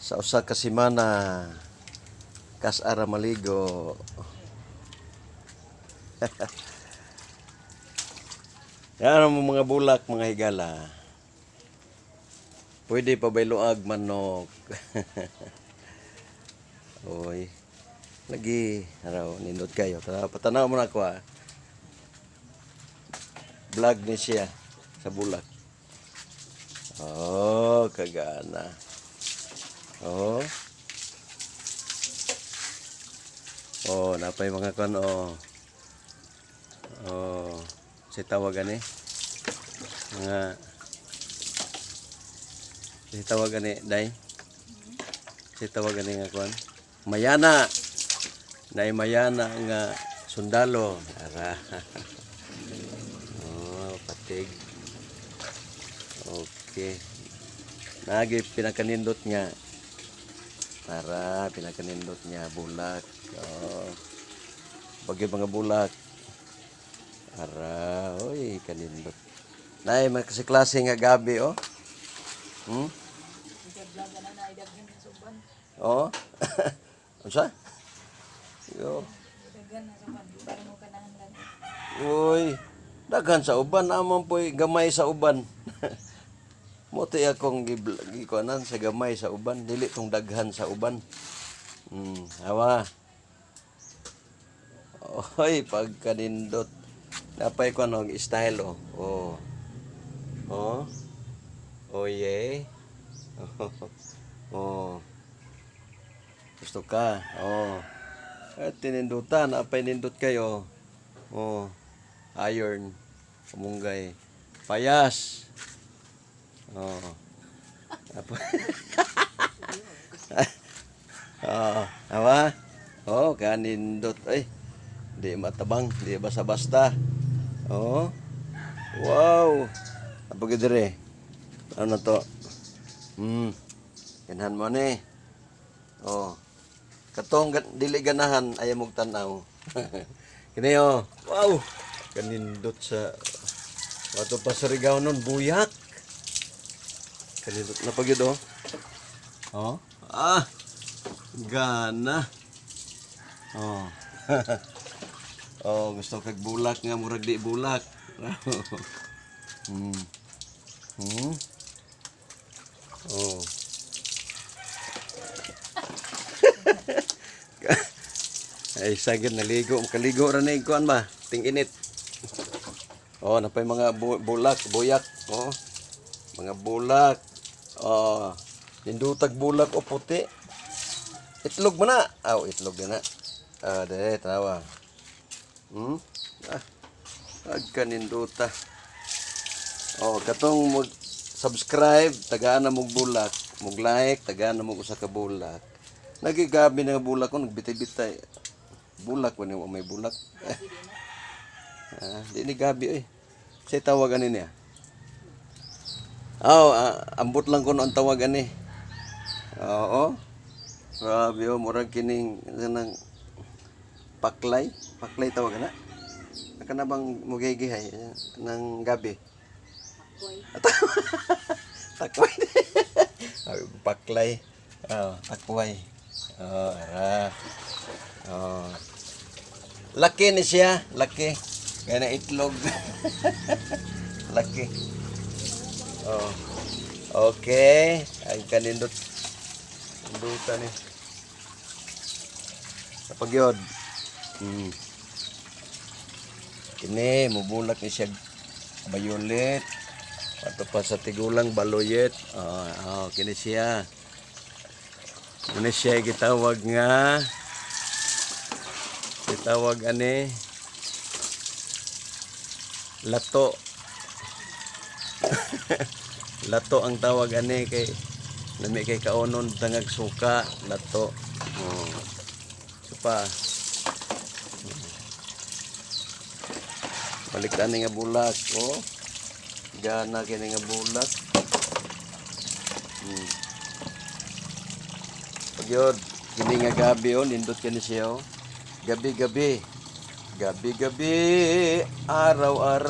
Sa usa ka semana kas ara maligo. Yan ang mga bulak, mga higala. Pwede pa ba luag manok? Oy. Lagi araw nindot kayo. Patanaw mo na ko ah. Vlog ni siya sa bulak. Oh, kagana. Oh. Oh, napay mga kon oh. Oh, si tawagan eh. Si tawagan eh, dai. Si tawagan eh nga kon. Mayana. Nay mayana nga sundalo. Ara. Oh, patig. Okay. Nagi pinakanindot nga. Para pinakanindot niya bulak. Oh. Bagi mga bulak. Para, oy, kanindot. Nay, may kasi klase nga gabi, oh. Oh. Unsa? Yo. Uy, daghan sa uban, amon po'y gamay sa uban. Moto akong gikuanan sa gamay sa uban, dili tong daghan sa uban. Hawa. Oy, pagkanindot. Napay ko ano, style oh. Oh. Oh. Oh yeah. Oh. Gusto ka? Oh. At tinindutan, napay nindot kayo. Oh. Iron. Kamunggay. Payas. Oh. Apa? Oh, awa. Oh, kanindot ay. Di matabang, di basta-basta. Oh. Wow. Apa gidere? Ano to? Ganhan mo ni. Oh. Katong dili ganahan ay mog tanaw. Kini oh. Wow. Kanindot sa wato pa sa Rigaw nun buyak. Kanindot na pagyud oh. Oh. Ah. Gana. Oh. Oh, gusto kag bulak nga murag di bulak. Oh. Ay sagad naligo, makaligo ra na ikuan ba? Ting init. Oh, napay mga bulak, buyak, oh. Mga bulak. Oh, nindutag bulak o puti. Itlog mo na. Aw, itlog na. Ah, dere tawa. Agkaninduta. Oh, katong mag-subscribe, tagaan na mog bulak, mog like, tagaan na mog usa ka bulak. Nagigabi na bulak ko, nagbitay-bitay. Bulak wani mo may bulak. Di ni gabi eh. Say tawagan niya. Oh, ambot lang ko no ang tawagan ni. Oo. Grabe oh, murag kining nang paklay. Paklay tawagan na. Naka na bang mugigihay ng gabi? Takway. Paklay. Oh, takway. Oh, ara. Oh. Laki ni siya, laki. Kaya na itlog. Laki. Oh. Okay. Ang kanindot. Indutan ni. Napagyod. Kini, mubulak ni siya violet. Ato pa sa tigulang baloyet. Oh, kini siya. Kini siya gitawag nga. Gitawag ani. Lato. Lato ang tawag ani kay nami kay kaonon tangag suka. Lato. Oh. Supa. Balik na nga bulak, oh. Gana kini nga bulak. Pagyod, kini nga gabi oh, nindot kini siya oh. Gabi-gabi. Gabi-gabi, araw-araw.